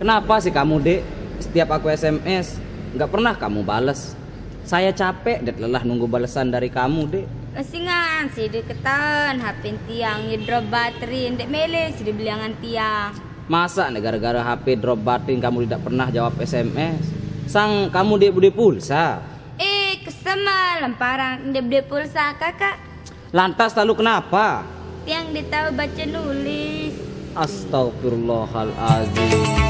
Kenapa sih kamu, Dek? Setiap aku SMS, nggak pernah kamu bales. Saya capek dan lelah nunggu balasan dari kamu, Dek. Kesingan sih deketan HP tiang drop baterai ndek mele sih dibeliangan tiang. Masa gara-gara HP drop baterai kamu tidak pernah jawab SMS? Sang kamu Dek bude pulsa. Kesema lemparan ndek pulsa kakak. Lantas lalu kenapa? Tiang dia tahu baca nulis. Astagfirullahaladzim.